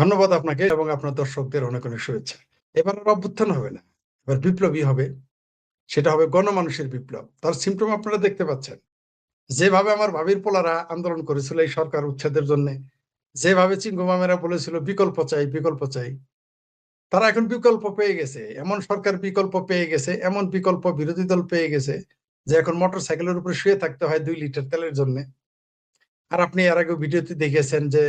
ধন্যবাদ আপনাকে এবং আপনার দর্শকদের অনেক অনেক শুভেচ্ছা। এবার আর অভ্যুত্থান হবে না। এবার বিপ্লবী হবে। সেটা হবে গণমানুষের বিপ্লব। তার সিম্পটম আপনারা দেখতে পাচ্ছেন। যেভাবে আমার ভাবির পোলারা আন্দোলন করেছিল এই সরকার উচ্ছেদের জন্যে, যেভাবে চিঙ্গুমামেরা বলেছিল বিকল্প চাই, বিকল্প চাই। তারা এখন বিকল্প পেয়ে গেছে। এমন সরকার বিকল্প পেয়ে গেছে, এমন বিকল্প বিরোধী দল পেয়ে গেছে যে এখন মোটরসাইকেলের উপরে শুয়ে থাকতে হয় ২ লিটার তেলের জন্যে। আর আপনি এর আগেও ভিডিওতে দেখেছেন যে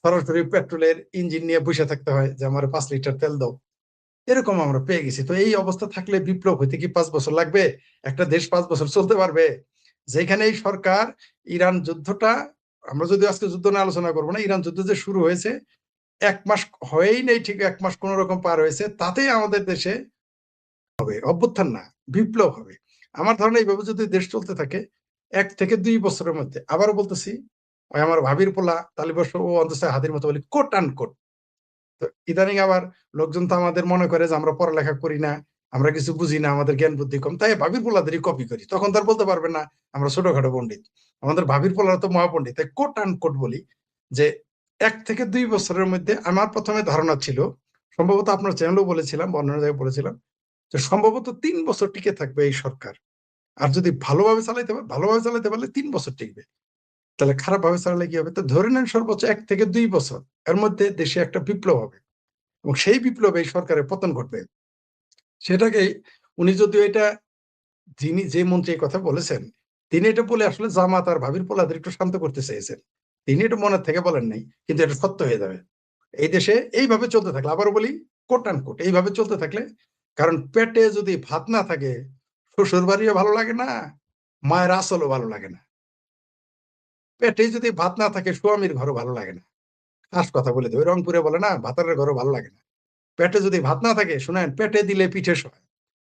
সরাসরি পেট্রোলের ইঞ্জিন নিয়ে বসে থাকতে হয় যে আমার ৫ লিটার তেল দাও। এরকম আমরা পেয়ে গেছি। তো এই অবস্থা থাকলে বিপ্লব হইতে কি ৫ বছর লাগবে? একটা দেশ ৫ বছর চলতে পারবে? যেখানে এই সরকার ইরান যুদ্ধটা আমরা যদিও আজকে যুদ্ধ নিয়ে আলোচনা করব না। ইরান যুদ্ধ যে শুরু হয়েছে ১ মাস হয়েই নেই, ঠিক ১ মাস কোন রকম পার হয়েছে। তাতেই আমাদের দেশে অভ্যুত্থান না, বিপ্লব হবে। আমার ধারণা এইভাবে যদি দেশ চলতে থাকে ১ থেকে ২ বছরের মধ্যে, আবারও বলতেছি, ওই আমার ভাবির পোলা তালিবর্ষ ও অন্তঃসায় হাতির মতো বলি কোট আন কোট। তো ইদানিং আবার লোকজন তো আমাদের মনে করে যে আমরা পড়ালেখা করি না, আমরা কিছু বুঝি না, আমাদের জ্ঞান বুদ্ধি কম, তাই ভাবির পোলাদেরই কপি করি। তখন তার বলতে পারবে না আমরা ছোটখাটো পণ্ডিত। আমাদের ভাবির পোলারা তো মহাপণ্ডিত। তাই কোট আন কোট বলি যে ১ থেকে ২ বছরের মধ্যে আমার ১ম এ ধারণা ছিল, সম্ভবত আপনার চ্যানেলেও বলেছিলাম বা অন্যান্য জায়গায় বলেছিলাম, যে সম্ভবত ৩ বছর টিকে থাকবে এই সরকার। আর যদি ভালোভাবে চালাইতে পারলে ৩ বছর টিকবে। তাহলে খারাপভাবে চালালে কি হবে? তো ধরে নেন সর্বোচ্চ ১ থেকে ২ বছর। এর মধ্যে দেশে একটা বিপ্লব হবে। এবং সেই বিপ্লবে এই সরকারের পতন ঘটবে। সেটাকেই উনি যদিও এটা, যিনি যে মন্ত্রী এই কথা বলেছেন, তিনি এটা বলে আসলে জামাত আর ভাবির পোলাদের একটু শান্ত করতে চেয়েছেন। তিনি এটা মনের থেকে বলেন নাই। কিন্তু এটা সত্য হয়ে যাবে। এই দেশে এইভাবে চলতে থাকলে, আবারও বলি কোট অ্যান্ড কোট, এইভাবে চলতে থাকলে, কারণ পেটে যদি ভাত না থাকে শ্বশুরবাড়িও ভালো লাগে না, মায়ের আঁচলও ভালো লাগে না। পেটে যদি ভাত না থাকে স্বামীর ঘরও ভালো লাগে না। খাস কথা বলে দেব। রংপুরে বলে না ভাতারের ঘরও ভালো লাগে না। পেটে যদি ভাত না থাকে শুনেন, পেটে দিলে পিঠে সয়।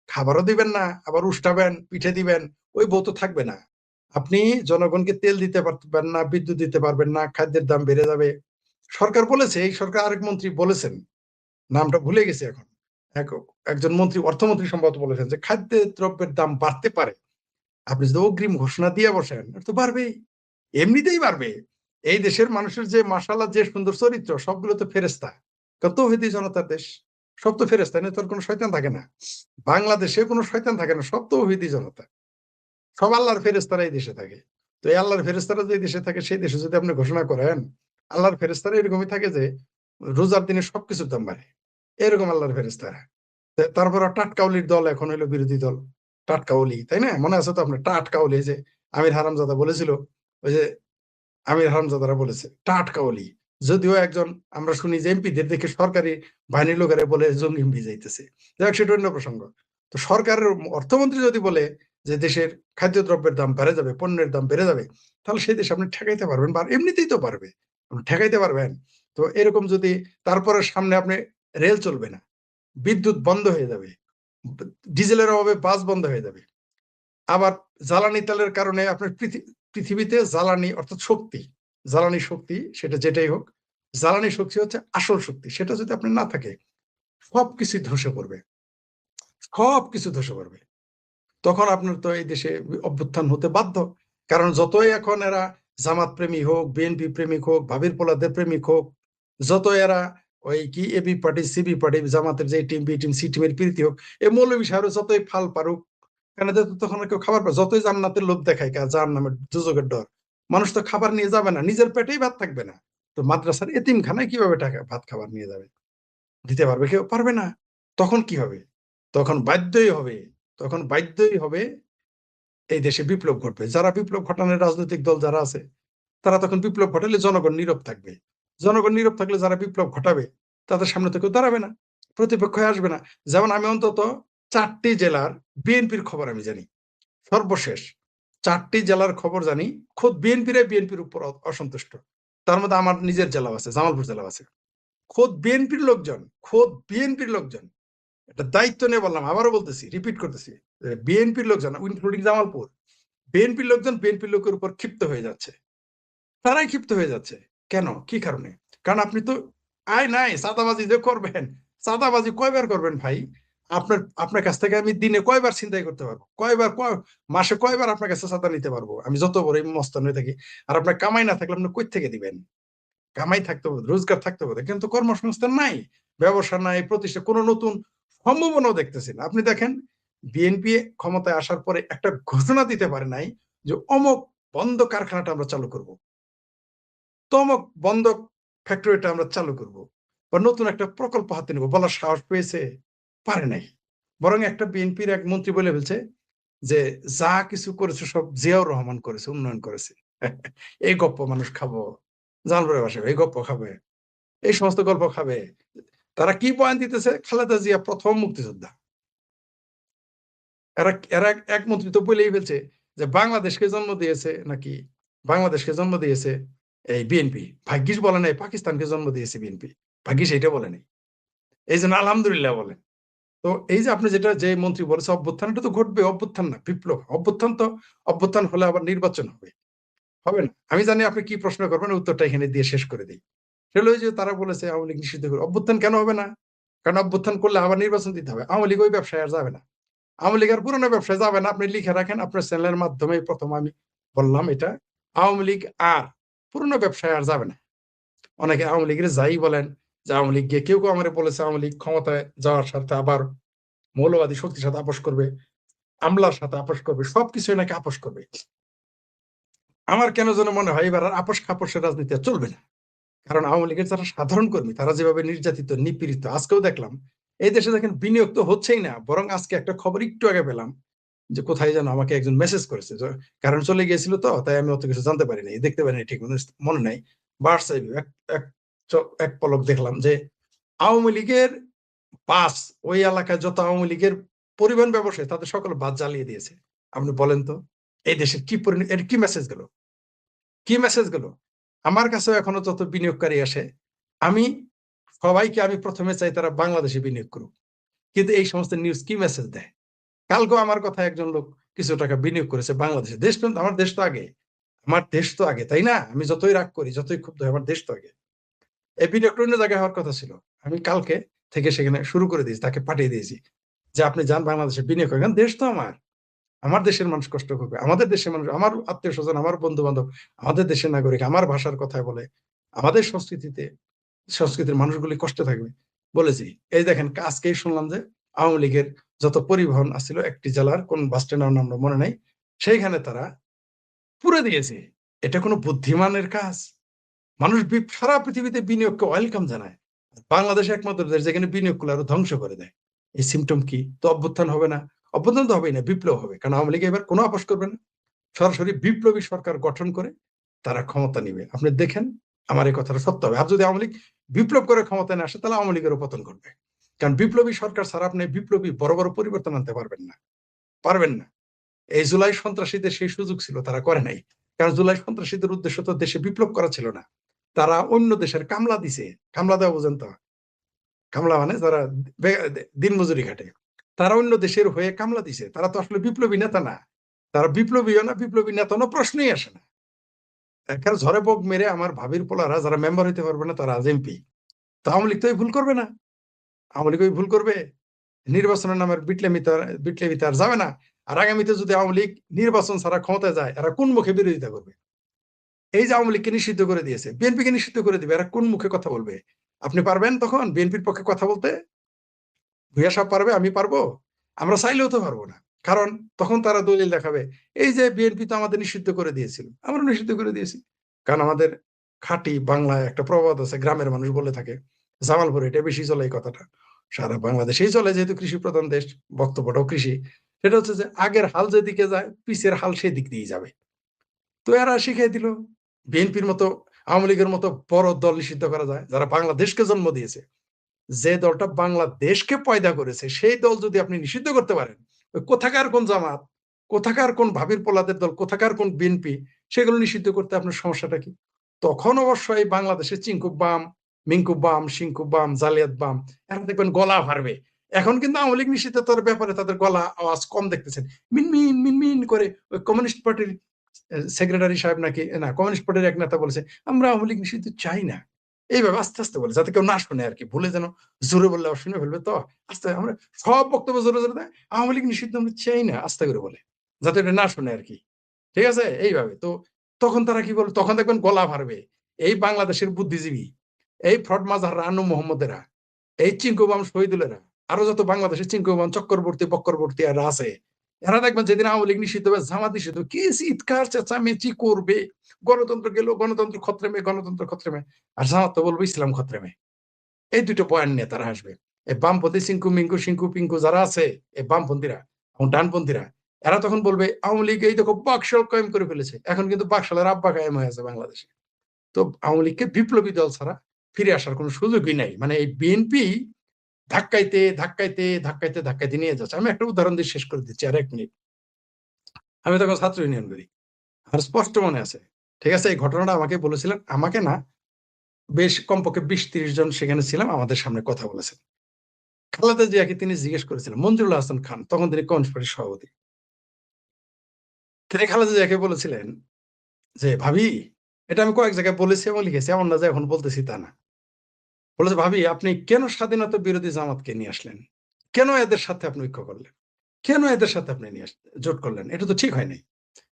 খাবারও দিবেন না, আবার উষ্টাবেন, পিঠে দিবেন, ওই বউ তো থাকবে না। আপনি জনগণকে তেল দিতে পারবেন না, বিদ্যুৎ দিতে পারবেন না, খাদ্যের দাম বেড়ে যাবে। সরকার বলেছে, এই সরকার আরেক মন্ত্রী বলেছেন, নামটা ভুলে গেছি এখন। এক একজন মন্ত্রী, অর্থমন্ত্রী সম্ভবত বলেছেন যে খাদ্যের দ্রব্যের দাম বাড়তে পারে। আপনি যদি অগ্রিম ঘোষণা দিয়ে বসেন, তো বাড়বেই। এমনিতেই বাড়বে। এই দেশের মানুষের যে মাশাআল্লাহ যে সুন্দর চরিত্র, সবগুলো তো ফেরেশতা। কারণ তৌহিদি জনতার দেশ। সব তো ফেরেশতা, এনে তো আর কোন শয়তান থাকে না। বাংলাদেশে কোন শয়তান থাকে না, সব তৌহিদি জনতা। সব আল্লাহর ফেরেশতারা এই দেশে থাকে। তো এই আল্লাহর ফেরেশতারা যে দেশে থাকে, সেই দেশে যদি আপনি ঘোষণা করেন, আল্লাহর ফেরেশতারা এরকমই থাকে যে রোজার দিনে সবকিছুর দাম বাড়ে। এরকম আল্লাহর ফেরেশতারা। তারপর টাটকাউলির দল এখন হইলো বিরোধী দল। টাটকাউলি, তাই না? মনে আছে তো আপনার টাটকাউলি, যে আমির হারামজাদা বলেছিল, ওই যে আমির হারামজাদারা বলেছে টাটকাউলি। যদিও একজন, আমরা শুনি যে এমপিদের দেখে সরকারি বাহিনীর লোকেরা বলে জঙ্গি এমপি যাইতেছে। যাই হোক, সেটা অন্য প্রসঙ্গ। তো সরকারের অর্থমন্ত্রী যদি বলে যে দেশের খাদ্যদ্রব্যের দাম বেড়ে যাবে, পণ্যের দাম বেড়ে যাবে, তাহলে সেই দেশ আপনি ঠেকাইতে পারবেন, বা এমনিতেই তো পারবে। আপনি ঠেকাইতে পারবেন। তো এরকম যদি, তারপরে সামনে আপনি রেল চলবে না, বিদ্যুৎ বন্ধ হয়ে যাবে, ডিজেলের অভাবে বাস বন্ধ হয়ে যাবে। আবার জ্বালানি তেলের কারণে আপনার পৃথিবীতে জ্বালানি অর্থাৎ শক্তি, জ্বালানি শক্তি সেটা যেটাই হোক, জ্বালানি শক্তি হচ্ছে আসল শক্তি। সেটা যদি আপনার না থাকে, সবকিছু ধসে পড়বে। সবকিছু ধসে পড়বে। তখন আপনার তো এই দেশে অভ্যুত্থান হতে বাধ্য। কারণ যতই এখন এরা জামাত প্রেমী হোক, বিএনপি প্রেমিক হোক, ভাবির পোলাদের প্রেমিক হোক, যত এরা ওই কি এবি পার্টি, সিবি পার্টি, জামাতের যে টিম, বি টিম, সি টিমের প্রীতি হোক, এই মৌলবী সাহেব যতই ফাল পারুক, কেন তখন আর কেউ খাবার পায়, যতই জান্নাতের লোভ দেখায় জাহান্নামের দুজকের ডর, মানুষ তো খাবার নিয়ে যাবে না, নিজের পেটেই ভাত থাকবে না। তো মাদ্রাসার এতিমখানায় কিভাবে টাকা ভাত খাবার নিয়ে যাবে? দিতে পারবে কেউ? পারবে না। তখন কি হবে? তখন বাধ্যই হবে, তখন বাধ্যই হবে এই দেশে বিপ্লব ঘটবে। যারা বিপ্লব ঘটানোর রাজনৈতিক দল যারা আছে, তারা তখন বিপ্লব ঘটালে জনগণ নীরব থাকবে। জনগণ নীরব থাকলে যারা বিপ্লব ঘটাবে, তাদের সামনে তো কেউ দাঁড়াবে না। প্রতিপক্ষ হয়ে আসবে না। যেমন আমি অন্তত ৪ টি জেলার বিএনপির খবর আমি জানি। সর্বশেষ ৪ টি জেলার খবর জানি। খোদ বিএনপিরাই বিএনপির উপর অসন্তুষ্ট। তার মধ্যে আমার নিজের জেলাও আছে, জামালপুর জেলাও আছে। খোদ বিএনপির লোকজন, খোদ বিএনপির লোকজন, এটা দায়িত্ব নিয়ে বললাম, আবারও বলতেছি, রিপিট করতেছি। বিএনপির লোকজন ইনক্লুডিং জামালপুর, বিএনপির লোকজন বিএনপির লোকের উপর ক্ষিপ্ত হয়ে যাচ্ছে। তারাই ক্ষিপ্ত হয়ে যাচ্ছে। কেন? কি কারণে? কারণ আপনি তো আয় নাই, চাঁদাবাজি যে করবেন, চাঁদাবাজি কয়বার করবেন ভাই? আপনার আপনার কাছ থেকে আমি দিনে কয়বার ছিনতাই করতে পারবো? মাসে কয়বার আপনার কাছে চাঁদা নিতে পারবো? আমি যত বড়ই মস্তান হয়ে থাকি। আর আপনার কামাই না থাকলে আপনি কই থেকে দিবেন? কামাই থাকতে হবে, রোজগার থাকতে হবে, কিন্তু কর্মসংস্থান নাই, ব্যবসা নাই, প্রতিষ্ঠা কোনো নতুন সম্ভাবনাও দেখতেছি না। আপনি দেখেন বিএনপি ক্ষমতায় আসার পরে একটা ঘোষণা দিতে পারে নাই যে অমুক বন্ধ কারখানাটা আমরা চালু করব, তমুক বন্ধ ফ্যাক্টরিটা আমরা চালু করব, বা নতুন একটা প্রকল্প হাতে নেব, বলার সাহস পেয়েছে? পারে নাই। বরং একটা বিএনপির এক মন্ত্রী বলে ফেলছে যে যা কিছু করেছে সব জিয়াউর রহমান করেছে, উন্নয়ন করেছে। এই গপ্প মানুষ খাবো? জানবরে বাসে এই গপ্প খাবে? এই সমস্ত গল্প খাবে? তারা কি বয়ান দিতেছে? খালেদা জিয়া ১ম মুক্তিযোদ্ধা। এরা এরা এক মন্ত্রী তো বলেই ফেলছে যে বাংলাদেশকে জন্ম দিয়েছে নাকি, বাংলাদেশকে জন্ম দিয়েছে এই বিএনপি। ভাগ্যিস বলে নাই পাকিস্তানকে জন্ম দিয়েছে বিএনপি। ভাগ্যিস এইটা বলে নাই। এইজন্য আলহামদুলিল্লাহ বলেন। তো এই যে আপনি যেটা যে মন্ত্রী বলেছে অভ্যুত্থান, এটা তো ঘটবে, অভ্যুত্থান না বিপ্লব। অভ্যুত্থান তো অভ্যুত্থান হলে আবার নির্বাচন হবে। হবে না? আমি জানি আপনি কি প্রশ্ন করবেন, উত্তরটা এখানে দিয়ে শেষ করে দেই। সেটা হলো ওই যে তারা বলেছে আওয়ামী লীগ নিষিদ্ধ করে। অভ্যুত্থান কেন হবে না? কারণ অভ্যুত্থান করলে আবার নির্বাচন দিতে হবে। আওয়ামী লীগ ওই ব্যবসায় আর যাবে না। আওয়ামী লীগ আর পুরনো ব্যবসায় যাবে না। আপনি লিখে রাখেন, আপনার চ্যানেলের মাধ্যমে ১ম আমি বললাম এটা। আওয়ামী লীগ আর পুরনো ব্যবসায় আর যাবে না। অনেকে আওয়ামী লীগের যাই বলেন যে আওয়ামী লীগ গিয়ে কেউ আমারে বলেছে আওয়ামী লীগ ক্ষমতায় যাওয়ার সাথে আবার মৌলবাদী শক্তির সাথে আপোস করবে, আমলার সাথে আপোস করবে, সবকিছুই নাকি আপোস করবে। আমার কেন যেন মনে হয় এবার আর আপোস-খাপোসের রাজনীতি আর চলবে না। কারণ আওয়ামী লীগের যারা সাধারণ কর্মী তারা যেভাবে নির্যাতিত, নিপীড়িত, আজকেও দেখলাম এই দেশে দেখেন বিনিয়োগ তো হচ্ছেই না। বরং আজকে একটা খবর একটু আগে পেলাম যে কোথায় যেন আমাকে একজন মেসেজ করেছে। কারণ চলে গিয়েছিল তো তাই আমি অত কিছু জানতে পারি নাই, দেখতে পারি নাই, ঠিক মনে নাই। হোয়াটসঅ্যাপে এক এক পলক দেখলাম যে আওয়ামী লীগের বাস, ওই এলাকায় যত আওয়ামী লীগের পরিবহন ব্যবসায়ী তাদের সকল বাস জ্বালিয়ে দিয়েছে। আপনি বলেন তো এই দেশের কি এর কি মেসেজ গেল? কি মেসেজ গেল? আমার কাছেও এখনো যত বিনিয়োগকারী আসে, আমি সবাইকে আমি ১ম এ চাই তারা বাংলাদেশে বিনিয়োগ করুক। কিন্তু এই সমস্ত নিউজ কি মেসেজ দেয়? কালকেও আমার কথায় একজন লোক কিছু টাকা বিনিয়োগ করেছে বাংলাদেশে। দেশপ্রেম, আমার দেশ তো আগে। আমার দেশ তো আগে, তাই না? আমি যতই রাগ করি, যতই ক্ষুব্ধ হই, আমার দেশ তো আগে। এই বিনিয়োগটা অন্য জায়গায় হওয়ার কথা ছিল। আমি কালকে থেকে সেখানে শুরু করে দিয়েছি, তাকে পাঠিয়ে দিয়েছি। যে আপনি যান বাংলাদেশে বিনিয়োগ করেন। কারণ দেশ তো আমার। আমার দেশের মানুষ কষ্ট করবে। আমাদের দেশের মানুষ, আমার আত্মীয়স্বজন, আমার বন্ধু-বান্ধব, আমাদের দেশের নাগরিক, আমার ভাষার কথায় বলে, আমাদের সংস্কৃতির মানুষগুলি কষ্টে থাকবে। বলেছি। এই দেখেন আজকেই শুনলাম যে আওয়ামী লীগের যত পরিবহন আছিল একটি জেলার কোন বাস স্ট্যান্ডের নাম মনে নাই। সেইখানে তারা পুড়ে দিয়েছে। এটা কোন বুদ্ধিমানের কাজ? মানুষ সারা পৃথিবীতে বিনিয়োগকে ওয়েলকাম জানায়। বাংলাদেশ একমাত্র দেশ যেখানে বিনিয়োগ করলে আরো ধ্বংস করে দেয়। এই সিম্পটম কি? তো অভ্যুত্থান হবে না। অভ্যুত্থান তো হবেই না, বিপ্লব হবে। কারণ আওয়ামী লীগ এবার কোন আপোস করবে না। সরাসরি বিপ্লবী সরকার গঠন করে তারা ক্ষমতা নিবে। আপনি দেখেন আমার এই কথাটা সত্য হবে। আর যদি আওয়ামী লীগ বিপ্লব করে ক্ষমতায় না আসে তাহলে আওয়ামী লীগেরও পতন ঘটবে। কারণ বিপ্লবী সরকার ছাড়া আপনি বিপ্লবী বড়, বড় পরিবর্তন আনতে পারবেন না। পারবেন না। এই জুলাই সন্ত্রাসীদের সেই সুযোগ ছিল, তারা করে নাই। কারণ জুলাই সন্ত্রাসীদের উদ্দেশ্য তো দেশে বিপ্লব করা ছিল না। তারা অন্য দেশের কামলা দিছে। কামলা দেওয়া বোঝেন তো? কামলা মানে যারা দিনমজুরি খাটে। তারা অন্য দেশের হয়ে কামলা দিছে। তারা তো আসলে বিপ্লবী নেতা না। তারা বিপ্লবীও না, বিপ্লবী নেতা না, প্রশ্নই আসে না। একেবারে ঝড়ে বোক মেরে আমার ভাবির পোলারা যারা মেম্বার হইতে পারবে না তারা আজ এমপি। তো আওয়ামী লীগ তো এই ভুল করবে না। আওয়ামী লীগ ওই ভুল করবে? নির্বাচনের নামের বিটলেমিতে আর যাবে না। আর আগামীতে যদি আওয়ামী লীগ নির্বাচন ছাড়া ক্ষমতায় যায়, এরা কোন মুখে বিরোধিতা করবে? এই যে আওয়ামী লীগকে নিষিদ্ধ করে দিয়েছে, বিএনপিকে নিষিদ্ধ করে দিবে, এরা কোন মুখে কথা বলবে? আপনি পারবেন তখন বিএনপির পক্ষে কথা বলতে? ভূঁইয়া সাহেব পারবে? আমি পারবো? আমরা চাইলেও তো পারবো না। কারণ তখন তারা দলিল দেখাবে, এই যে বিএনপি তো আমাদের নিষিদ্ধ করে দিয়েছিল। আমরা নিষিদ্ধ করে দিয়েছি। কারণ আমাদের খাঁটি বাংলায় একটা প্রবাদ আছে, গ্রামের মানুষ বলে থাকে। জামালপুরে এটা বেশি চলে এই কথাটা। সারা বাংলাদেশেই চলে যেহেতু কৃষি প্রধান দেশ, বক্তব্যটাও কৃষি। সেটা হচ্ছে যে আগের হাল যেদিকে যায়, পিছের হাল সেদিক দিয়েই যাবে। তো এরা শিখিয়ে দিল। বিএনপির মতো, আওয়ামী লীগের মতো বড় দল নিষিদ্ধ করা যায়, যারা বাংলাদেশকে জন্ম দিয়েছে। যে দলটা বাংলাদেশকে পয়দা করেছে সেই দল যদি আপনি নিষিদ্ধ করতে পারেন, ওই কোথাকার কোন জামাত, কোথাকার কোন ভাবির পোলাদের দল, কোথাকার কোন বিএনপি, সেগুলো নিষিদ্ধ করতে আপনার সমস্যাটা কি? তখন অবশ্যই বাংলাদেশের চিঙ্কুব বাম, মিঙ্কুব বাম, সিংকুব বাম, জালিয়াত বাম, এরা দেখবেন গলা ভারবে। এখন কিন্তু আওয়ামী লীগ নিষিদ্ধতার ব্যাপারে তাদের গলা আওয়াজ কম দেখতেছেন। মিনমিন মিনমিন করে ওই কমিউনিস্ট পার্টির সেক্রেটারি সাহেব নাকি, না কমিউনিস্ট পার্টির এক নেতা বলেছে আমরা আওয়ামী লীগ নিষিদ্ধ চাই না। এইভাবে আস্তে, আস্তে বলে যাতে কেউ না শুনে আরকি। ভুলে যেন জোরে বললে আবার শুনে ফেলবে তো। আস্তে আমরা সব বক্তব্য জোরে, জোরে দেয়। আওয়ামী লীগ নিষিদ্ধ আমরা চাই না, আস্তে করে বলে। যাতে এটা না শুনে আরকি। ঠিক আছে? এইভাবে। তো তখন তারা কি বলবে? তখন দেখবেন গলা ভারবে। এই বাংলাদেশের বুদ্ধিজীবী, এই ফ্রড মাজাহার আনু মোহাম্মদেরা, এই চিঙ্কুবাম শহীদুলেরা, আরো যত বাংলাদেশের চিঙ্কুবাম চক্করবর্তী বক্করবর্তী এরা আছে, এরা দেখবেন যেদিন আওয়ামী লীগ নিষিদ্ধ হবে, জামাত নিষিদ্ধ, কি চিৎকার চেঁচামেচি করবে, গণতন্ত্র গেল, গণতন্ত্র খতরেমে, গণতন্ত্র খতরেমে, আর জামাত তো বলবো ইসলাম খতরেমে। এই দুটো বয়ান নিয়ে তারা আসবে। এই বামপন্থী সিঙ্কু মিঙ্কু সিঙ্কু পিঙ্কু যারা আছে, এই বামপন্থীরা এবং ডানপন্থীরা, এরা তখন বলবে আওয়ামী লীগ এই দেখো বাকশাল কায়েম করে ফেলেছে। এখন কিন্তু বাকশালের আব্বা কায়েম হয়ে আছে বাংলাদেশে। তো আওয়ামী লীগকে বিপ্লবী দল ছাড়া ফিরে আসার কোনো সুযোগই নাই। মানে এই বিএনপি ধাক্কাইতে ধাক্কাইতে ধাক্কাইতে ধাক্কাইতে নিয়ে যাচ্ছে। আমি একটা উদাহরণ দিয়ে শেষ করে দিচ্ছি, আর 1 মিনিট। আমি তখন ছাত্র ইউনিয়ন করি, আর স্পষ্ট মনে আছে। ঠিক আছে, এই ঘটনাটা আমাকে বলেছিলেন, আমাকে না, বেশ কমপক্ষে 20-30 জন সেখানে ছিলাম, আমাদের সামনে কথা বলেছেন। খালেদা জিয়াকে তিনি জিজ্ঞেস করেছিলেন, মঞ্জুরুল হাসান খান, তখন তিনি কমিউনিস্ট পার্টির সভাপতি। তিনি খালেদা জিয়াকে বলেছিলেন যে, "ভাবি", এটা আমি কয়েক জায়গায় বলেছি এবং লিখেছি, এমন না যে এখন বলতেছি তা না। বলেছে, "ভাবি, আপনি কেন স্বাধীনতা বিরোধী জামাতকে নিয়ে আসলেন? কেন এদের সাথে আপনি ঐক্য করলেন? কেন এদের সাথে আপনি নিয়ে জোট করলেন? এটা তো ঠিক হয় নাই।"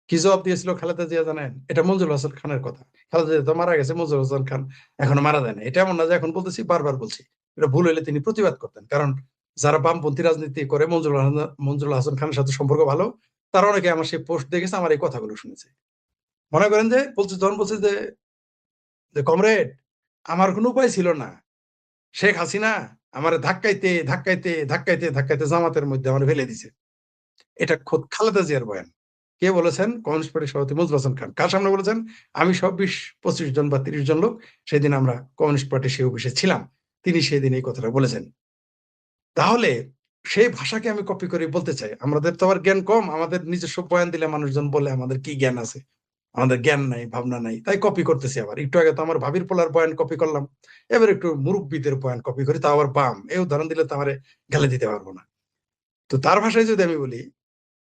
কি জবাব দিয়েছিল খালেদা জিয়া জানেন? এটা মঞ্জুরুল হাসান খানের কথা। খালেদা জিয়া তো মারা গেছে, মঞ্জুরুল হাসান খান এখনো মারা যায় নাই। এটা এমন না যে এখন বলতেছি, বারবার বলছি। এটা ভুল হইলে তিনি প্রতিবাদ করতেন। কারণ যারা বামপন্থী রাজনীতি করে মঞ্জুরুল হাসান খানের সাথে সম্পর্ক ভালো, তারা অনেকে আমার সেই পোস্ট দেখেছে, আমার এই কথাগুলো শুনেছে। মনে করেন যে বলছে, যখন বলছে যে কমরেড, আমার কোনো উপায় ছিল না। শেখ হাসিনা আমারে ধাক্কাইতে, ধাক্কাইতে, ধাক্কাইতে, ধাক্কাইতে জামাতের মধ্যে আমারে ফেলে দিছে। এটা খোদ খালেদা জিয়ার বয়ান। কে বলেছেন? কমিউনিস্ট পার্টির সভাপতি মঞ্জুর হাসান খান। কার সামনে বলেছেন? আমি সহ 20-25 জন বা 30 জন লোক সেদিন আমরা কমিউনিস্ট পার্টির সেই অফিসে ছিলাম। তিনি সেদিন এই কথাটা বলেছেন। তাহলে সেই ভাষাকে আমি কপি করে বলতে চাই। আমাদের তো আবার জ্ঞান কম। আমাদের নিজস্ব বয়ান দিলে মানুষজন বলে আমাদের কি জ্ঞান আছে? আমাদের জ্ঞান নাই, ভাবনা নাই। তাই কপি করতেছি আবার। একটু আগে তো আমার ভাবির পোলার বয়ান কপি করলাম। এবার একটু মুরুব্বিদের বয়ান কপি করি, তাও আবার বাম। এই উদাহরণ দিলে তো আমারে গালি দিতে পারব না। তো তার ভাষায় যদি আমি বলি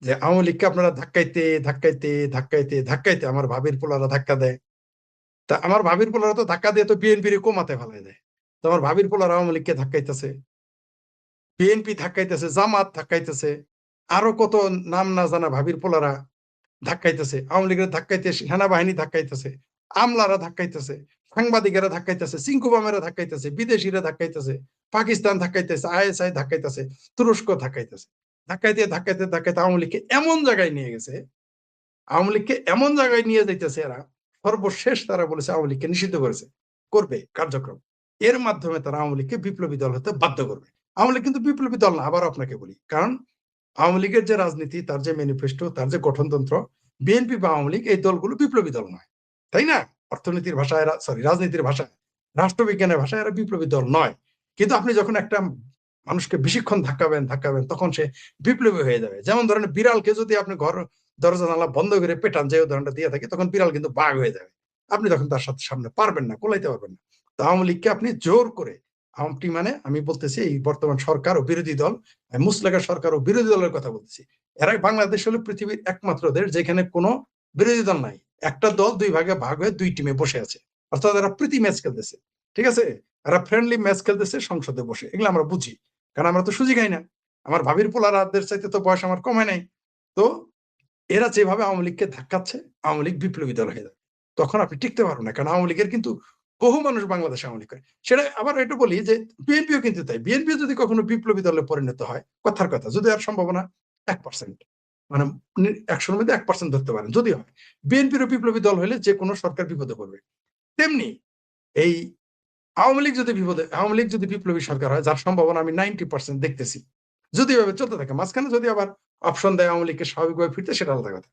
যে, আওয়ামী লীগকে আপনারা ধাক্কাইতে, ধাক্কাইতে, ধাক্কাইতে, ধাক্কাইতে আমার ভাবির পোলারা ধাক্কা দেয়। তা আমার ভাবির পোলারা তো ধাক্কা দিয়ে তো বিএনপির কোমাতে ফেলায় দেয়। তো আমার ভাবির পোলারা আওয়ামী লীগকে ধাক্কাইতেছে, বিএনপি ধাক্কাইতেছে, জামাত ধাক্কাইতেছে, আরো কত নাম না জানা ভাবির পোলারা ধাক্কাইতেছে। আওয়ামী লীগের ধাক্কাইতে সেনাবাহিনী ধাক্কাইতেছে, আমলারা ধাক্কাইতেছে, সাংবাদিকেরা ধাক্কাইতেছে, চিঙ্কুবামেরা ধাক্কাইতেছে, বিদেশিরা ধাক্কাইতেছে, পাকিস্তান ধাক্কাইতেছে, আইএসআই ধাক্কাইতেছে, তুরস্ক ধাক্কাইতেছে। ধাক্কাইতে, ধাক্কাইতে, ধাক্কাইতে আওয়ামী লীগকে এমন জায়গায় নিয়ে গেছে, আওয়ামী লীগকে এমন জায়গায় নিয়ে যাইতেছে এরা, সর্বশেষ তারা বলেছে আওয়ামী লীগকে নিষিদ্ধ করেছে, করবে কার্যক্রম। এর মাধ্যমে তারা আওয়ামী লীগকে বিপ্লবী দল হতে বাধ্য করবে। আওয়ামী লীগ কিন্তু বিপ্লবী দল না, আবারও আপনাকে বলি। কারণ আওয়ামী লীগের যে রাজনীতি, তার যে ম্যানিফেস্টো, তার যে গঠনতন্ত্র, বিএনপি বা আওয়ামী লীগ এই দলগুলো বিপ্লবী দল নয়। তাই না? অর্থনীতির ভাষায় এরা, সরি, রাজনীতির ভাষায়, রাষ্ট্রবিজ্ঞানের ভাষায় এরা বিপ্লবী দল নয়। কিন্তু আপনি যখন একটা মানুষকে বেশিক্ষণ ধাক্কাবেন, ধাক্কাবেন, তখন সে বিপ্লবী হয়ে যাবে। যেমন ধরেন বিড়ালকে যদি আপনি ঘর দরজা জানালা বন্ধ করে পেটান, যে উদাহরণটা দিয়ে থাকি, তখন বিড়াল কিন্তু বাঘ হয়ে যাবে। আপনি তখন তার সাথে সামনে পারবেন না, কোলাইতে পারবেন না। তো আওয়ামী লীগকে আপনি জোর করে, আওয়ামী মানে আমি বলতেছি এই বর্তমান সরকার ও বিরোধী দল, মুসলেগা সরকার ও বিরোধী দলের কথা বলতেছি। এরাই বাংলাদেশ হলো পৃথিবীর একমাত্র দেশ যেখানে কোনো বিরোধী দল নাই। একটা দল 2 ভাগে ভাগ হয়ে 2 টিমে বসে আছে। অর্থাৎ এরা প্রীতি ম্যাচ খেলতেছে। ঠিক আছে? এরা ফ্রেন্ডলি ম্যাচ খেলতেছে সংসদে বসে। এগুলো আমরা বুঝি। কারণ আমরা তো সুজি খাই না। আমার ভাবির পোলারাদের চাইতে তো বয়স আমার কম হয় নাই। তো এরা যেভাবে আওয়ামী লীগকে ধাক্কাচ্ছে, আওয়ামী লীগ বিপ্লবী দল হয়ে যাবে। তখন আপনি টিকতে পারবেন না। কারণ আওয়ামী লীগের কিন্তু বহু মানুষ বাংলাদেশে আওয়ামী লীগ করে। সেটা আবার একটু বলি যে বিএনপিও কিন্তু তাই। বিএনপিও যদি কখনো বিপ্লবী দলে পরিণত হয়, কথার কথা, যদি আর সম্ভাবনা 1%, মানে ১০০ এর মধ্যে 1% ধরতে পারেন, যদি হয়। বিএনপিরও বিপ্লবী দল হইলে যেকোনো সরকার বিপদে পড়বে। তেমনি এই আওয়ামী লীগ যদি বিপ্লবী সরকার হয়, যার সম্ভাবনা আমি 90% দেখতেছি। যদি এভাবে চলতে থাকে, মাঝখানে যদি আবার অপশন দেয় আওয়ামী লীগকে স্বাভাবিকভাবে ফিরতে, সেটা আলাদা কথা।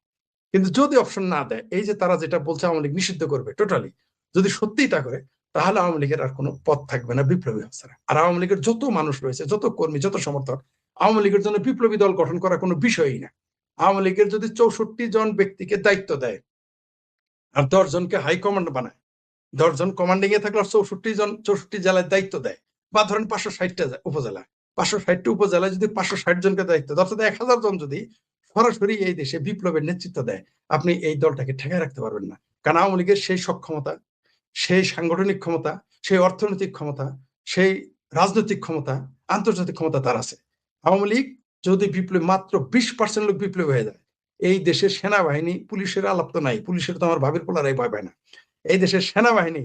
কিন্তু যদি অপশন না দেয়, এই যে তারা যেটা বলছে আওয়ামী লীগ নিষিদ্ধ করবে টোটালি, যদি সত্যিই তা করে, তাহলে আওয়ামী লীগের আর কোনো পথ থাকবে না বিপ্লবী ছাড়া। আর আওয়ামী লীগের যত মানুষ রয়েছে, যত কর্মী, যত সমর্থক, আওয়ামী লীগের জন্য বিপ্লবী দল গঠন করা কোনো বিষয়ই না। আওয়ামী লীগের যদি 64 জন ব্যক্তিকে দায়িত্ব দেয় আর 10 জনকে হাইকমান্ড বানায়, 10 জন কমান্ডিং এ থাকলে 64 জেলায় দায়িত্ব দেয়, বা ধরেন 560টা উপজেলা, 560টা উপজেলায় যদি 560 জনকে দায়িত্ব দেয়, অর্থাৎ 1000 জন যদি সরাসরি এই দেশে বিপ্লবের নেতৃত্ব দেয়, আপনি এই দলটাকে ঠেকায় রাখতে পারবেন না। কারণ আওয়ামী লীগের সেই সক্ষমতা, সেই সাংগঠনিক ক্ষমতা, সেই অর্থনৈতিক ক্ষমতা, সেই রাজনৈতিক ক্ষমতা, আন্তর্জাতিক ক্ষমতা তার আছে। আওয়ামী লীগ যদি বিপ্লবী, মাত্র 20% লোক বিপ্লবী হয়ে যায়, এই দেশের সেনাবাহিনী, পুলিশের আলাপ তো নাই। পুলিশের তো আমার ভাবির পোলারাই ভয় পায় না। এই দেশের সেনাবাহিনী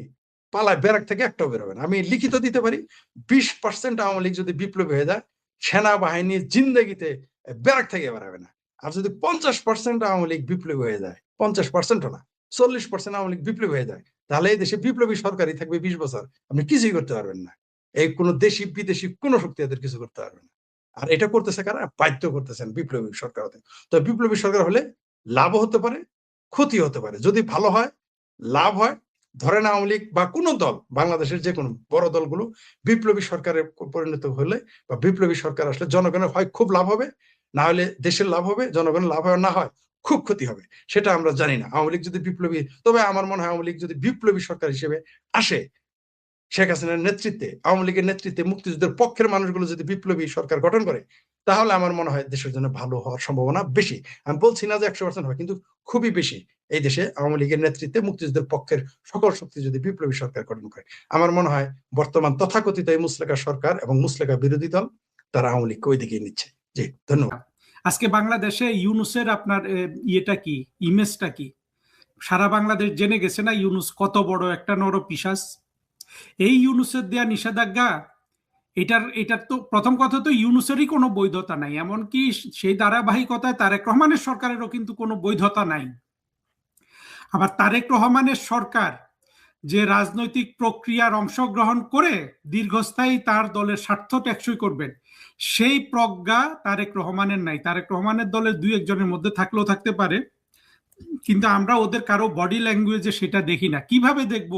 পালায়, ব্যারাক থেকে একটাও বেরোবে না। আমি লিখিত দিতে পারি, 20% আওয়ামী লীগ যদি বিপ্লবী হয়ে যায়, সেনাবাহিনী জিন্দেগিতে ব্যারাক থেকে বেরোবে না। আর যদি 50% আওয়ামী লীগ বিপ্লবী হয়ে যায়, 50%ও না, 40% আওয়ামী লীগ বিপ্লবী হয়ে যায়, তাহলে এই দেশে বিপ্লবী সরকারই থাকবে 20 বছর, আপনি কিছুই করতে পারবেন না। এই কোনো দেশি বিদেশি কোনো শক্তি এদের কিছু করতে পারবে না। আর এটা করতেছে কারা? বাধ্য করতেছেন বিপ্লবী সরকার হতে। তো বিপ্লবী সরকার হলে লাভও হতে পারে, ক্ষতি হতে পারে। যদি ভালো হয়, লাভ হয়, ধরেন আওয়ামী লীগ বা কোনো দল, বাংলাদেশের যে কোনো বড় দলগুলো বিপ্লবী সরকারে পরিণত হলে বা বিপ্লবী সরকার আসলে জনগণের হয় খুব লাভ হবে, না হলে দেশের লাভ হবে, জনগণের লাভ হয়, না হয় খুব ক্ষতি হবে। সেটা আমরা জানি না। আওয়ামী লীগ যদি বিপ্লবী, তবে আমার মনে হয় আওয়ামী লীগ যদি বিপ্লবী সরকার হিসেবে আসে, শেখ হাসিনার নেতৃত্বে, আওয়ামী লীগের নেতৃত্বে মুক্তিযুদ্ধের পক্ষের মানুষগুলো যদি বিপ্লবী সরকার গঠন করে, তাহলে আমার মনে হয় দেশের জন্য ভালো হওয়ার সম্ভাবনা বেশি। আমি বলছি না যে 100% হবে, কিন্তু খুবই বেশি। এই দেশে আওয়ামী লীগের নেতৃত্বে মুক্তিযুদ্ধের পক্ষের সকল শক্তি যদি বিপ্লবী সরকার গঠন করে, আমার মনে হয় বর্তমান তথাকথিত এই মুসলেকা সরকার এবং মুসলেকা বিরোধী দল তারা আওয়ামী লীগকে ওই দিকে নিচ্ছে। জি, ধন্যবাদ। আজকে বাংলাদেশে ইউনূসের আপনার ইয়েটা কি, ইমেজটা কি? সারা বাংলাদেশ জেনে গেছে না ইউনূস কত বড় একটা নরপিশাচ। এই ইউনূসের দেয়া নিষেধাজ্ঞা, এটার তো প্রথম কথা তো ইউনূসেরই কোনো বৈধতা নাই, এমনকি সেই ধারাবাহিকতায় তারেক রহমানের সরকারেরও কিন্তু কোনো বৈধতা নাই। আবার তারেক রহমানের সরকার যে রাজনৈতিক প্রক্রিয়ার অংশগ্রহণ করে দীর্ঘস্থায়ী তার দলের স্বার্থ টেকসই করবেন, সেই প্রজ্ঞা তারেক রহমানের নাই। তারেক রহমানের দলের দুই একজনের মধ্যে থাকলেও থাকতে পারে, কিন্তু আমরা ওদের কারো বডি ল্যাঙ্গুয়েজে সেটা দেখি না। কিভাবে দেখব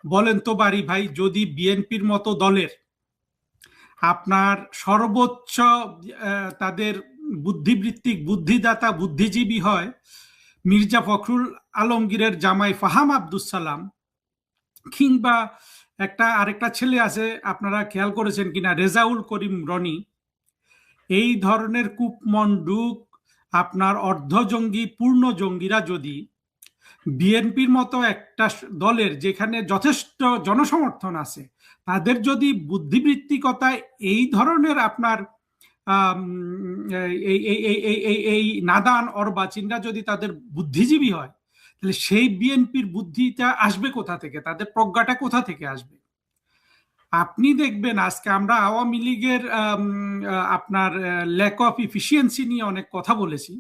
বলেন তো বাড়ি ভাই? যদি বিএনপির মতো দলের আপনার সর্বোচ্চ তাদের বুদ্ধিবৃত্তিক বুদ্ধিদাতা বুদ্ধিজীবী হয় মির্জা ফখরুল আলমগীরের জামাই ফাহাম আব্দুস সালাম, কিংবা আরেকটা ছেলে আছে, আপনারা খেয়াল করেছেন কিনা, রেজাউল করিম রনি, এই ধরনের কূপমণ্ডুক আপনার অর্ধজঙ্গি পূর্ণ জঙ্গিরা যদি বিএনপির মতো একটা দলের যেখানে যথেষ্ট জনসমর্থন আছে, তাদের যদি বুদ্ধিবৃত্তিকতায় এই ধরনের আপনার এই নাদান অর্বাচীনরা যদি তাদের বুদ্ধিজীবী হয়, তাহলে সেই বিএনপির বুদ্ধিটা আসবে কোথা থেকে? তাদের প্রজ্ঞাটা কোথা থেকে আসবে? আপনি দেখবেন আজকে আমরা আওয়ামী লীগের আপনার ল্যাক অফ ইফিসিয়েন্সি নিয়ে অনেক কথা বলেছি,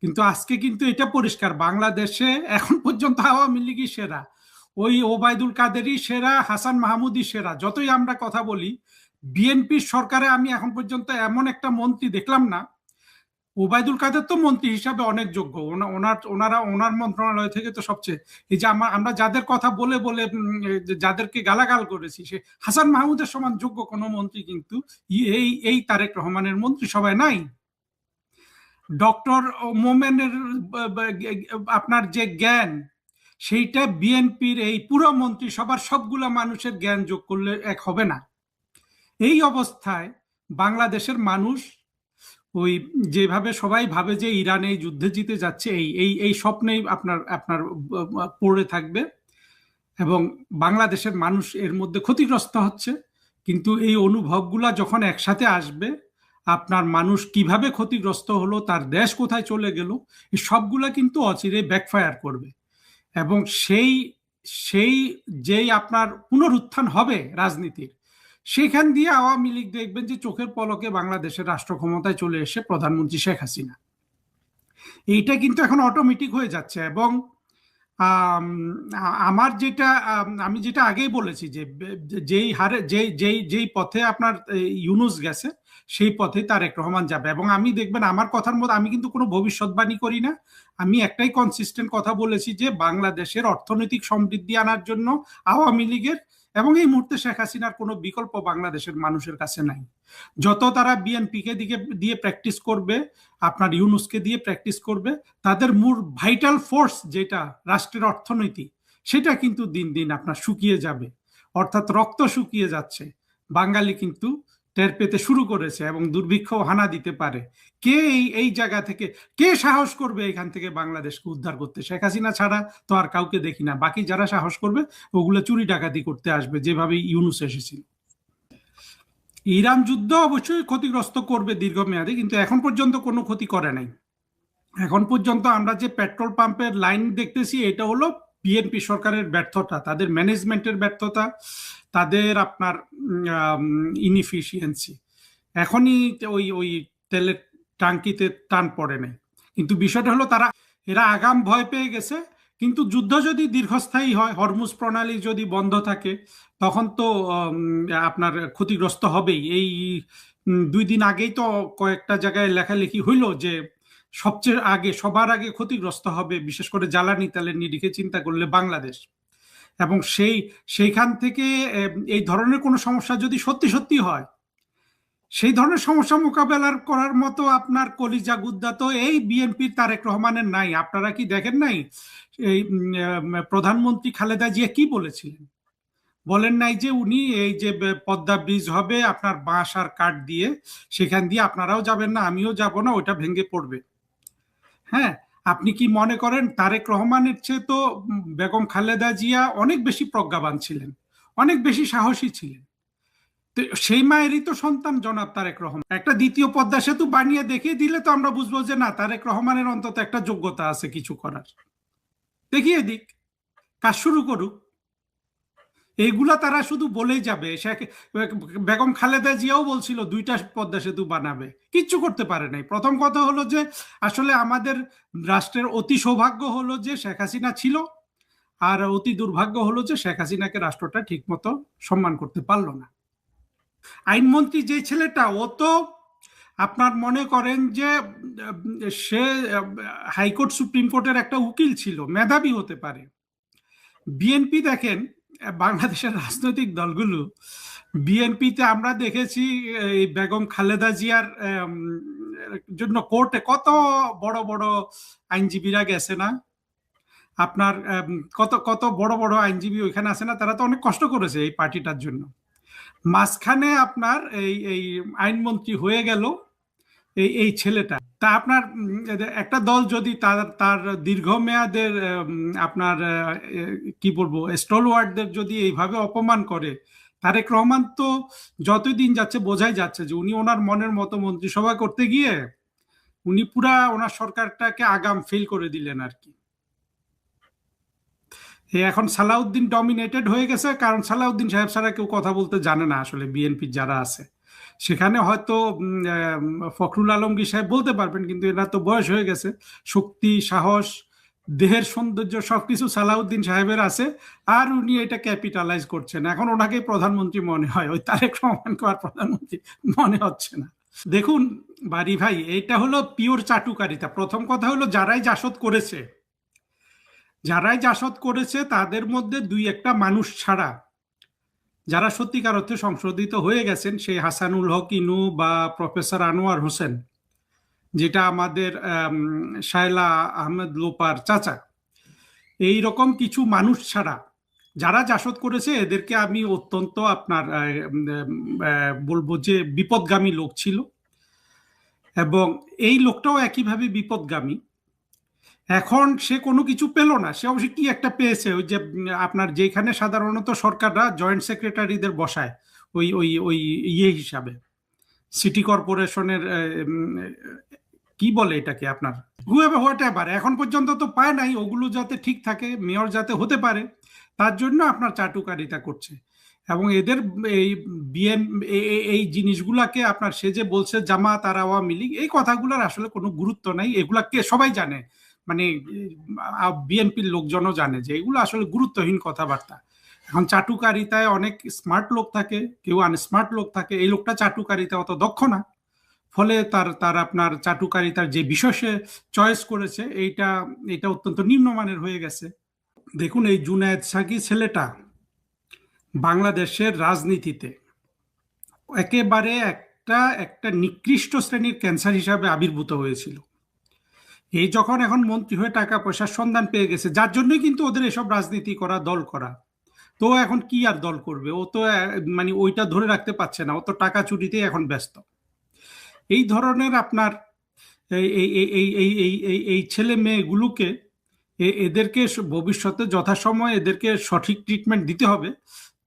কিন্তু আজকে কিন্তু এটা পরিষ্কার, বাংলাদেশে এখন পর্যন্ত আওয়ামী লীগই সেরা, ওই ওবায়দুল কাদেরই সেরা, হাসান মাহমুদই সেরা। যতই আমরা কথা বলি, বিএনপির সরকারে আমি এখন পর্যন্ত এমন একটা মন্ত্রী দেখলাম না। ওবায়দুল কাদের তো মন্ত্রী হিসাবে অনেক যোগ্য, ওনার মন্ত্রণালয় থেকে তো সবচেয়ে, এই যে আমরা যাদের কথা বলে বলে যাদেরকে গালাগাল করেছি, সে হাসান মাহমুদের সমান যোগ্য কোনো মন্ত্রী কিন্তু এই তারেক রহমানের মন্ত্রিসভায় নাই। ডক্টর মোমেনের আপনার যে জ্ঞান, সেইটা বিএনপির এই পুরো মন্ত্রিসভার সবগুলা মানুষের জ্ঞান যোগ করলে এক হবে না। এই অবস্থায় বাংলাদেশের মানুষ ওই যেভাবে সবাই ভাবে যে ইরানে যুদ্ধে জিতে যাচ্ছে, এই স্বপ্নেই আপনার পড়ে থাকবে, এবং বাংলাদেশের মানুষ এর মধ্যে ক্ষতিগ্রস্ত হচ্ছে। কিন্তু এই অনুভবগুলা যখন একসাথে আসবে, আপনার মানুষ কিভাবে ক্ষতিগ্রস্ত হলো, তার দেশ কোথায় চলে গেল, এই সবগুলা কিন্তু অচিরে ব্যাকফায়ার করবে। এবং সেই যেই আপনার পুনরুত্থান হবে রাজনীতির, সেখান দিয়ে আওয়ামী লীগ দেখবেন যে চোখের পলকে বাংলাদেশের রাষ্ট্র ক্ষমতায় চলে এসে প্রধানমন্ত্রী শেখ হাসিনা। এইটা কিন্তু এখন অটোমেটিক হয়ে যাচ্ছে। এবং আমি যেটা আগেই বলেছি যে যেই হারে যেই পথে আপনার ইউনূস গেছে, সেই পথে তারেক রহমান যাবে। এবং আমি দেখবেন আমার কথার মধ্যে আমি কিন্তু কোনো ভবিষ্যৎবাণী করি না, আমি একটাই কনসিস্টেন্ট কথা বলেছি যে বাংলাদেশের অর্থনৈতিক সমৃদ্ধি আনার জন্য আওয়ামী লীগের এবং এই মুহূর্তে শেখ হাসিনার কোনো বিকল্প বাংলাদেশের মানুষের কাছে নাই। যত তারা বিএনপিকে দিয়ে প্র্যাকটিস করবে, আপনার ইউনূসকে দিয়ে প্র্যাকটিস করবে, তাদের মূল ভাইটাল ফোর্স যেটা রাষ্ট্রের অর্থনীতি, সেটা কিন্তু দিন দিন আপনার শুকিয়ে যাবে, অর্থাৎ রক্ত শুকিয়ে যাচ্ছে। বাঙালি কিন্তু টের পেতে শুরু করেছে এবং দুর্ভিক্ষ হানা দিতে পারে। কে এই জায়গা থেকে কে সাহস করবে এখান থেকে বাংলাদেশকে উদ্ধার করতে? শেখ হাসিনা ছাড়া তো আর কাউকে দেখি না। বাকি যারা সাহস করবে ওগুলো চুরি ডাকাতি করতে আসবে, যেভাবে ইউনূস এসেছিল। ইরান যুদ্ধ অবশ্যই ক্ষতিগ্রস্ত করবে দীর্ঘমেয়াদে, কিন্তু এখন পর্যন্ত কোনো ক্ষতি করে নাই। এখন পর্যন্ত আমরা যে পেট্রোল পাম্পের লাইন দেখতেছি, এটা হলো বিএনপি সরকারের ব্যর্থতা, তাদের ম্যানেজমেন্টের ব্যর্থতা, তাদের আপনার ইনএফিসিয়েন্সি। এখনই ওই ওই তেলের টাঙ্কিতে টান পড়ে নাই, কিন্তু বিষয়টা হলো এরা আগাম ভয় পেয়ে গেছে। কিন্তু যুদ্ধ যদি দীর্ঘস্থায়ী হয়, হরমুজ প্রণালী যদি বন্ধ থাকে, তখন তো আপনার ক্ষতিগ্রস্ত হবেই। এই 2 দিন আগেই তো কয়েকটা জায়গায় লেখালেখি হইলো যে সবার আগে ক্ষতিগ্রস্ত হবে, বিশেষ করে জ্বালানি তেলের নিরিখে চিন্তা করলে বাংলাদেশ। এবং সেইখান থেকে এই ধরনের কোনো সমস্যা যদি সত্যি সত্যি হয়, সেই ধরনের সমস্যা মোকাবেলার করার মতো আপনার কলিজা গুদ্দা তো এই বিএনপির তারেক রহমানের নাই। আপনারা কি দেখেন নাই এই প্রধানমন্ত্রী খালেদা জিয়া কি বলেছিলেন? বলেন নাই যে উনি এই যে পদ্মা ব্রিজ হবে আপনার বাঁশ আর কাঠ দিয়ে, সেখান দিয়ে আপনারাও যাবেন না, আমিও যাব না, ওটা ভেঙে পড়বে। হ্যাঁ, আপনি কি মনে করেন তারেক রহমানের চেয়ে তো বেগম খালেদা জিয়া অনেক বেশি প্রজ্ঞাবান ছিলেন, অনেক বেশি সাহসী ছিলেন? তো সেই মায়েরই তো সন্তান জনাব তারেক রহমান। একটা দ্বিতীয় পদ্মা সেতু বানিয়ে দেখিয়ে দিলে তো আমরা বুঝবো যে না, তারেক রহমানের অন্তত একটা যোগ্যতা আছে কিছু করার। দেখিয়ে দিক, কাজ শুরু করুক। এইগুলা তারা শুধু বলেই যাবে। বেগম খালেদা জিয়াও বলছিল 2টা পদ্মা সেতু বানাবে, কিচ্ছু করতে পারে নাই। প্রথম কথা হলো যে আসলে আমাদের রাষ্ট্রের অতি সৌভাগ্য হলো যে শেখ হাসিনা ছিল, আর অতি দুর্ভাগ্য হলো যে শেখ হাসিনাকে রাষ্ট্রটা ঠিক মতো সম্মান করতে পারলো না। আইনমন্ত্রী যে ছেলেটা, ও তো আপনার মনে করেন যে সে হাইকোর্ট সুপ্রিম কোর্টের একটা উকিল ছিল, মেধাবী হতে পারে। বিএনপি দেখেন, বাংলাদেশের রাজনৈতিক দলগুলো, বিএনপিতে আমরা দেখেছি এই বেগম খালেদা জিয়ার জন্য কোর্টে কত বড় বড় আইনজীবীরা গেছে না? আপনার কত কত বড় বড় আইনজীবী ওইখানে আছে না? তারা তো অনেক কষ্ট করেছে এই পার্টিটার জন্য। মাঝখানে আপনার এই আইনমন্ত্রী হয়ে গেল এই ছেলেটা। তা আপনার একটা দল যদি তার দীর্ঘমেয়াদের আপনার কি বলবো স্টলওয়ার্ডদের যদি এইভাবে অপমান করে, তারেক রহমান তো যতই দিন যাচ্ছে বোঝাই যাচ্ছে যে উনি ওনার মনের মতো মন্ত্রিসভা করতে গিয়ে উনি পুরা ওনার সরকারটাকে আগাম ফেল করে দিলেন আর কি। এখন সালাউদ্দিন ডমিনেটেড হয়ে গেছে, কারণ সালাউদ্দিন সাহেব ছাড়া কেউ কথা বলতে জানে না আসলে বিএনপির যারা আছে সেখানে। হয়তো ফখরুল আলমগীর সাহেব বলতে পারবেন, কিন্তু এরা তো বয়স হয়ে গেছে, শক্তি, সাহস, দেহের সৌন্দর্য সবকিছু সালাউদ্দিন সাহেবের আছে, আর উনি এটা ক্যাপিটালাইজ করছেন। এখন ওনাকে প্রধানমন্ত্রী মনে হয়, ওই তারেক রহমানকে আর প্রধানমন্ত্রী মনে হচ্ছে না। দেখুন বারি ভাই, এটা হলো পিওর চাটুকারিতা। প্রথম কথা হলো যারাই জাসদ করেছে তাদের মধ্যে 2-1টা মানুষ ছাড়া যারা সত্যিকার অর্থে সংশোধিত হয়ে গেছেন, সেই হাসানুল হক ইনু বা প্রফেসর আনোয়ার হোসেন, যেটা আমাদের শায়লা আহমেদ লোপার চাচা, এই রকম কিছু মানুষ ছাড়া যারা জাসদ করেছে এদেরকে আমি অত্যন্ত আপনার বলবো যে বিপদগামী লোক ছিল, এবং এই লোকটাও একইভাবে বিপদগামী। এখন সে কোনো কিছু পেল না, সে অবশ্যই কি একটা পেয়েছে, ওই যে আপনার যেখানে সাধারণত সরকাররা জয়েন্ট সেক্রেটারিদের বসায় ওই ওই ওই ইয়ে হিসাবে, সিটি কর্পোরেশনের কি বলে এটাকে আপনার হোয়াটএভার, এখন পর্যন্ত তো পায় নাই। ওগুলো যাতে ঠিক থাকে, মেয়র যাতে হতে পারে, তার জন্য আপনার চাটুকারিতা করছে। এবং এদের এই জিনিসগুলাকে আপনার সে যে বলছে জামাত আর আওয়ামী লীগ, এই কথাগুলোর আসলে কোনো গুরুত্ব নাই। এগুলাকে সবাই জানে, মানে বিএনপির লোকজনও জানে যে এগুলো আসলে গুরুত্বহীন কথাবার্তা। এখন চাটুকারিতায় অনেক স্মার্ট লোক থাকে, কেউ আনস্মার্ট লোক থাকে। এই লোকটা চাটুকারিতা অত দক্ষ না, ফলে তার আপনার চাটুকারিতার যে বিষয় সে চয়েস করেছে এইটা অত্যন্ত নিম্নমানের হয়ে গেছে। দেখুন এই জুনায়েদ সাকি ছেলেটা বাংলাদেশের রাজনীতিতে একেবারে একটা নিকৃষ্ট শ্রেণীর ক্যান্সার হিসাবে আবির্ভূত হয়েছিল। এই যখন এখন মন্ত্রী হয়ে টাকা পয়সার সন্ধান পেয়ে গেছে, যার জন্যই কিন্তু ওদের এসব রাজনীতি করা, দল করা। তো এখন কি আর দল করবে? ও তো মানে ওইটা ধরে রাখতে পারছে না, ও তো টাকা চুরিতেই এখন ব্যস্ত। এই ধরনের আপনার এই ছেলে মেয়েগুলোকে এদেরকে ভবিষ্যতে যথাসময়ে এদেরকে সঠিক ট্রিটমেন্ট দিতে হবে।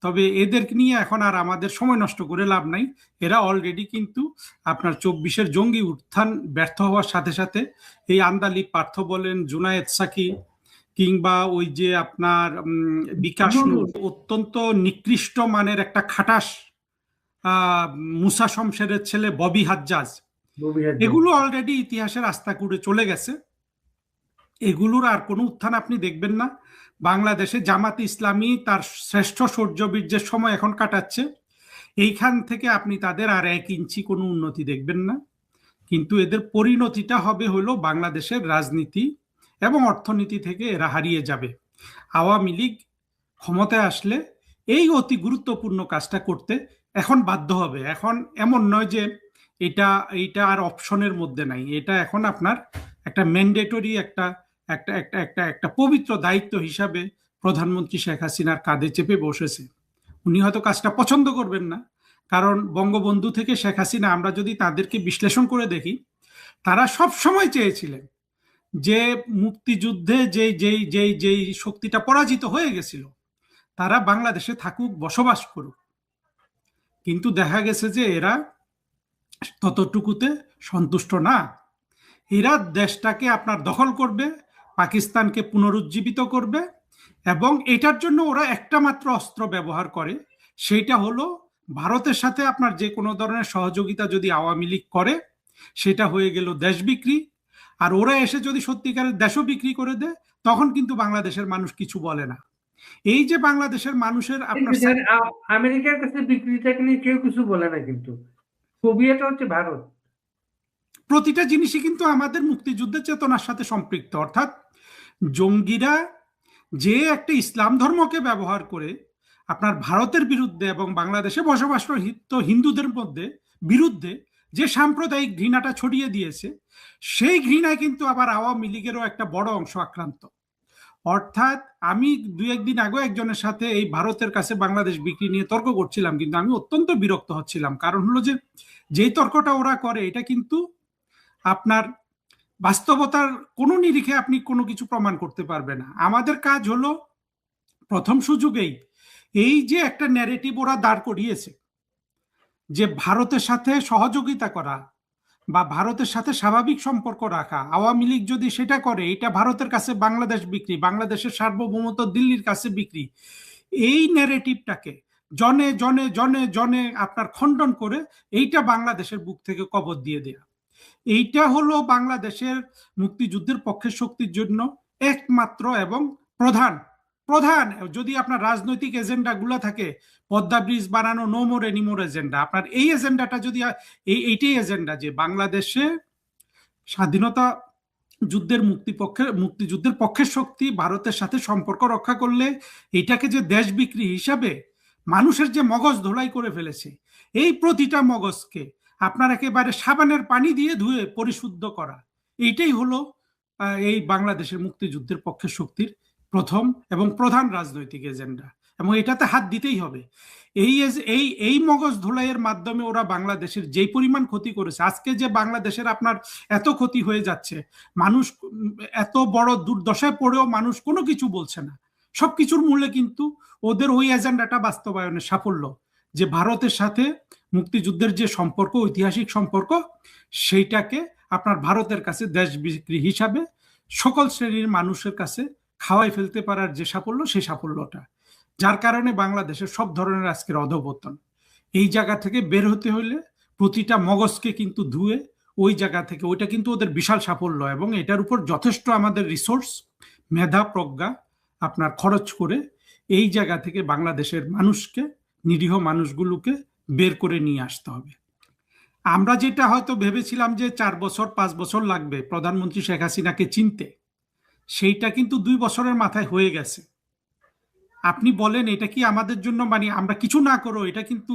তবে এদেরকে নিয়ে এখন আর আমাদের সময় নষ্ট করে লাভ নাই। এরা অলরেডি কিন্তু আপনার 24-এর জঙ্গি উত্থান ব্যর্থ হওয়ার সাথে সাথে এই আন্দালিব পার্থ বলেন, জুনায়েদ সাকি, কিংবা ওই যে আপনার বিকাশ নূর, অত্যন্ত নিকৃষ্ট মানের একটা খাটাস মুসা শমশেরের ছেলে ববি হাজ্জাজ, এগুলো অলরেডি ইতিহাসের আস্তাকুড়ে চলে গেছে। এগুলোর আর কোনো উত্থান আপনি দেখবেন না। বাংলাদেশে জামাতে ইসলামী তার শ্রেষ্ঠ শৌর্যবীর্যের সময় এখন কাটাচ্ছে, এইখান থেকে আপনি তাদের আর 1 ইঞ্চি কোনো উন্নতি দেখবেন না। কিন্তু এদের পরিণতিটা হবে হলো বাংলাদেশের রাজনীতি এবং অর্থনীতি থেকে এরা হারিয়ে যাবে। আওয়ামী লীগ ক্ষমতায় আসলে এই অতি গুরুত্বপূর্ণ কাজটা করতে এখন বাধ্য হবে। এখন এমন নয় যে এটা আর অপশনের মধ্যে নাই, এটা এখন আপনার একটা ম্যান্ডেটরি একটা একটা একটা একটা একটা পবিত্র দায়িত্ব হিসাবে প্রধানমন্ত্রী শেখ হাসিনার কাঁধে চেপে বসেছে। উনি হয়তো কাজটা পছন্দ করবেন না, কারণ বঙ্গবন্ধু থেকে শেখ হাসিনা আমরা যদি তাদেরকে বিশ্লেষণ করে দেখি, তারা সব সময় চেয়েছিলেন যে মুক্তিযুদ্ধে যেই যেই যেই যেই শক্তিটা পরাজিত হয়ে গেছিল তারা বাংলাদেশে থাকুক, বসবাস করুক। কিন্তু দেখা গেছে যে এরা ততটুকুতে সন্তুষ্ট না। এরা দেশটাকে আপনার দখল করবে, পাকিস্তানকে পুনরুজ্জীবিত করবে, এবং এটার জন্য ওরা একটা মাত্র অস্ত্র ব্যবহার করে, সেইটা হলো ভারতের সাথে আপনার যে কোনো ধরনের সহযোগিতা যদি আওয়ামী লীগ করে সেটা হয়ে গেল দেশ বিক্রি। আর ওরা এসে যদি সত্যিকারের দেশও বিক্রি করে দেয় তখন কিন্তু বাংলাদেশের মানুষ কিছু বলে না। এই যে বাংলাদেশের মানুষের আপনার আমেরিকার কাছে বিক্রিটাকে নিয়ে কেউ কিছু বলে না, কিন্তু সোভিয়েত হচ্ছে ভারত। প্রতিটা জিনিসই কিন্তু আমাদের মুক্তিযুদ্ধের চেতনার সাথে সম্পৃক্ত। অর্থাৎ জঙ্গিরা যে একটা ইসলাম ধর্মকে ব্যবহার করে আপনার ভারতের বিরুদ্ধে এবং বাংলাদেশে বসবাসরত হিন্দুদের মধ্যে বিরুদ্ধে যে সাম্প্রদায়িক ঘৃণাটা ছড়িয়ে দিয়েছে, সেই ঘৃণায় কিন্তু আবার আওয়ামী লীগেরও একটা বড় অংশ আক্রান্ত। অর্থাৎ আমি 2-1 দিন আগে একজনের সাথে এই ভারতের কাছে বাংলাদেশ বিক্রি নিয়ে তর্ক করছিলাম, কিন্তু আমি অত্যন্ত বিরক্ত হচ্ছিলাম। কারণ হলো যে যেই তর্কটা ওরা করে এটা কিন্তু আপনার বাস্তবতার কোনো নিরিখে আপনি কোনো কিছু প্রমাণ করতে পারবে না। আমাদের কাজ হলো প্রথম সুযোগেই এই যে একটা ন্যারেটিভ ওরা দাঁড় করিয়েছে যে ভারতের সাথে সহযোগিতা করা বা ভারতের সাথে স্বাভাবিক সম্পর্ক রাখা, আওয়ামী লীগ যদি সেটা করে এটা ভারতের কাছে বাংলাদেশ বিক্রি, বাংলাদেশের সার্বভৌমত্ব দিল্লির কাছে বিক্রি, এই ন্যারেটিভটাকে জনে জনে জনে জনে আপনার খণ্ডন করে এইটা বাংলাদেশের বুক থেকে কবর দিয়ে দেয়া, এইটা হলো বাংলাদেশের মুক্তিযুদ্ধের পক্ষের শক্তির জন্য একমাত্র এবং প্রধান প্রধান যদি আপনার রাজনৈতিক এজেন্ডাগুলো থাকে, পদ্মা ব্রিজ বানানো, নো মোর এনিমোর এজেন্ডা, আপনার এই এজেন্ডাটা যদি এইটাই এজেন্ডা যে বাংলাদেশে স্বাধীনতা যুদ্ধের মুক্তিযুদ্ধের পক্ষের শক্তি ভারতের সাথে সম্পর্ক রক্ষা করলে এইটাকে যে দেশ বিক্রি হিসাবে মানুষের যে মগজ ধোলাই করে ফেলেছে, এই প্রতিটা মগজকে আপনার একেবারে সাবানের পানি দিয়ে ধুয়ে পরিশুদ্ধ করা, এইটাই হলো এই বাংলাদেশের মুক্তিযুদ্ধের পক্ষের শক্তির প্রথম এবং প্রধান রাজনৈতিক এজেন্ডা, এবং এটাতে হাত দিতেই হবে। এই মগজ ধোলাইয়ের মাধ্যমে ওরা বাংলাদেশের যেই পরিমাণ ক্ষতি করেছে, আজকে যে বাংলাদেশের আপনার এত ক্ষতি হয়ে যাচ্ছে, মানুষ এত বড় দুর্দশায় পড়েও মানুষ কোনো কিছু বলছে না, সবকিছুর মূলে কিন্তু ওদের ওই এজেন্ডাটা বাস্তবায়নের সাফল্য, যে ভারতের সাথে মুক্তিযুদ্ধের যে সম্পর্ক, ঐতিহাসিক সম্পর্ক, সেইটাকে আপনার ভারতের কাছে দেশ বিক্রি হিসাবে সকল শ্রেণীর মানুষের কাছে খাওয়াই ফেলতে পারার যে সাফল্য, সেই সাফল্যটা, যার কারণে বাংলাদেশের সব ধরনের আজকের অধঃপতন। এই জায়গা থেকে বের হতে হলে প্রতিটা মগজকে কিন্তু ধুয়ে ওই জায়গা থেকে, ওইটা কিন্তু ওদের বিশাল সাফল্য, এবং এটার উপর যথেষ্ট আমাদের রিসোর্স, মেধা, প্রজ্ঞা আপনার খরচ করে এই জায়গা থেকে বাংলাদেশের মানুষকে, নিরীহ মানুষগুলোকে বের করে নিয়ে আসতে হবে। আমরা যেটা হয়তো ভেবেছিলাম যে 4 বছর 5 বছর লাগবে প্রধানমন্ত্রী শেখ হাসিনাকে চিনতে, সেইটা কিন্তু 2 বছরের মাথায় হয়ে গেছে। আপনি বলেন এটা কি আমাদের জন্য, মানে আমরা কিছু না করো, এটা কিন্তু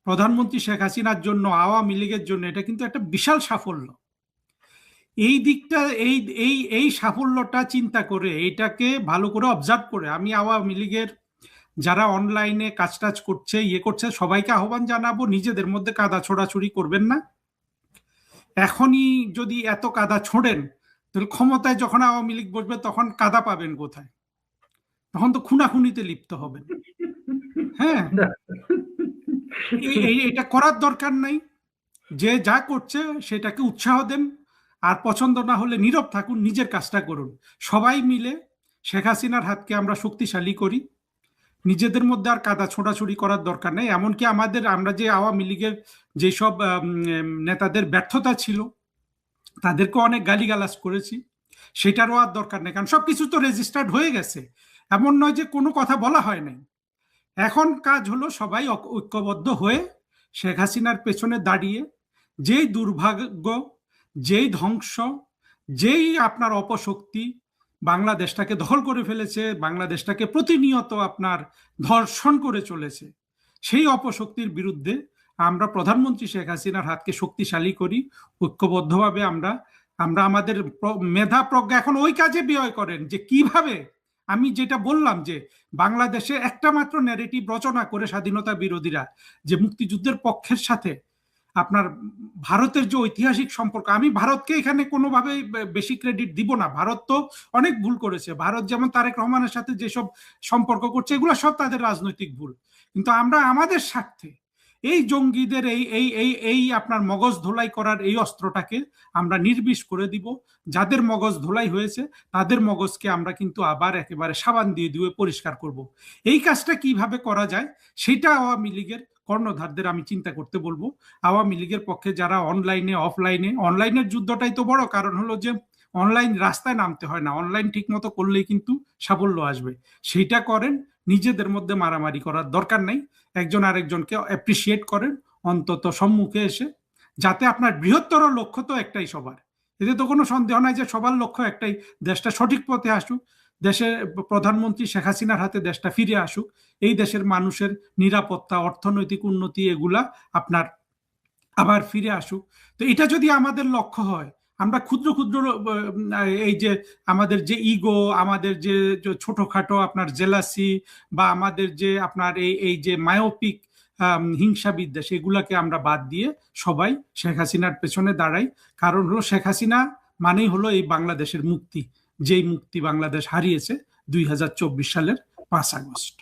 প্রধানমন্ত্রী শেখ হাসিনার জন্য, আওয়ামী লীগের জন্য এটা কিন্তু একটা বিশাল সাফল্য। এই দিকটা, এই এই এই সাফল্যটা চিন্তা করে, এটাকে ভালো করে অবজার্ভ করে আমি আওয়ামী লীগের যারা অনলাইনে কাজ টাজ করছে, করছে, সবাইকে আহ্বান জানাবো, নিজেদের মধ্যে কাদা ছোড়াছুড়ি করবেন না। এখনই যদি এত কাদা ছোড়েন তাহলে ক্ষমতায় যখন আওয়ামী লীগ বসবে তখন কাদা পাবেন কোথায়? তখন তো খুনাখুনিতে লিপ্ত হবেন। হ্যাঁ, এটা করার দরকার নাই। যে যা করছে সেটাকে উৎসাহ দেন, আর পছন্দ না হলে নীরব থাকুন, নিজের কাজটা করুন। সবাই মিলে শেখ হাসিনার হাতকে আমরা শক্তিশালী করি, নিজেদের মধ্যে আর কাদা ছোড়াছুড়ি করার দরকার নেই। এমনকি আমরা যে আওয়ামী লীগের যেসব নেতাদের ব্যর্থতা ছিল তাদেরকে অনেক গালিগালাজ করেছি, সেটারও আর দরকার নেই, কারণ সবকিছু তো রেজিস্টার্ড হয়ে গেছে। এমন নয় যে কোনো কথা বলা হয় নাই। এখন কাজ হলো সবাই ঐক্যবদ্ধ হয়ে শেখ হাসিনার পেছনে দাঁড়িয়ে যেই দুর্ভাগ্য, যেই ধ্বংস, যেই আপনার অপশক্তি বাংলাদেশটাকে দখল করে ফেলেছে, বাংলাদেশটাকে প্রতিনিয়ত আপনার ধর্ষণ করে চলেছে, সেই অপশক্তির বিরুদ্ধে আমরা প্রধানমন্ত্রী শেখ হাসিনার হাতকে শক্তিশালী করি। ঐক্যবদ্ধভাবে আমরা আমাদের মেধা প্রজ্ঞা এখন ওই কাজে ব্যয় করেন যে কিভাবে, আমি যেটা বললাম যে বাংলাদেশে একটা মাত্র ন্যারেটিভ রচনা করে স্বাধীনতা বিরোধীরা যে মুক্তিযুদ্ধের পক্ষের সাথে আপনার ভারতের যে ঐতিহাসিক সম্পর্ক, আমি ভারতকে এখানে কোনোভাবেই বেশি ক্রেডিট দিব না, ভারত তো অনেক ভুল করেছে। ভারত যেমন তারেক রহমানের সাথে যেসব সম্পর্ক করছে এগুলো সব তাদের রাজনৈতিক ভুল, কিন্তু আমরা আমাদের স্বার্থে এই জঙ্গিদের এই আপনার মগজ ধোলাই করার এই অস্ত্রটাকে আমরা নির্বিষ করে দিব। যাদের মগজ ধোলাই হয়েছে তাদের মগজকে আমরা কিন্তু আবার একেবারে সাবান দিয়ে পরিষ্কার করব। এই কাজটা কিভাবে করা যায় সেটা আওয়ামী লীগের কর্ণধারদের আমি চিন্তা করতে বলবো। আওয়ামী লীগের পক্ষে যারা অনলাইনে অফলাইনে, অনলাইনের যুদ্ধটাই তো বড়, কারণ হলো যে অনলাইন রাস্তায় নামতে হয় না, অনলাইন ঠিক মতো করলেই কিন্তু সাফল্য আসবে। সেইটা করেন, নিজেদের মধ্যে মারামারি করার দরকার নাই, একজন আরেকজনকে অ্যাপ্রিসিয়েট করেন অন্তত সম্মুখে এসে, যাতে আপনার বৃহত্তর লক্ষ্য তো একটাই সবার, এতে তো কোনো সন্দেহ নাই যে সবার লক্ষ্য একটাই, দেশটা সঠিক পথে আসুক, দেশের প্রধানমন্ত্রী শেখ হাসিনার হাতে দেশটা ফিরে আসুক, এই দেশের মানুষের নিরাপত্তা, অর্থনৈতিক উন্নতি এগুলা আপনার আবার ফিরে আসুক। তো এটা যদি আমাদের লক্ষ্য হয়, আমরা ক্ষুদ্র ক্ষুদ্র এই যে আমাদের যে ইগো, আমাদের যে ছোটখাটো আপনার জেলাসি বা আমাদের যে আপনার এই যে মায়োপিক হিংসা বিদ্বেষ, এগুলাকে আমরা বাদ দিয়ে সবাই শেখ হাসিনার পেছনে দাঁড়াই। কারণ হলো শেখ হাসিনা মানেই হলো এই বাংলাদেশের মুক্তি, যেই মুক্তি বাংলাদেশ হারিয়েছে 2024 সালের 5 আগস্ট।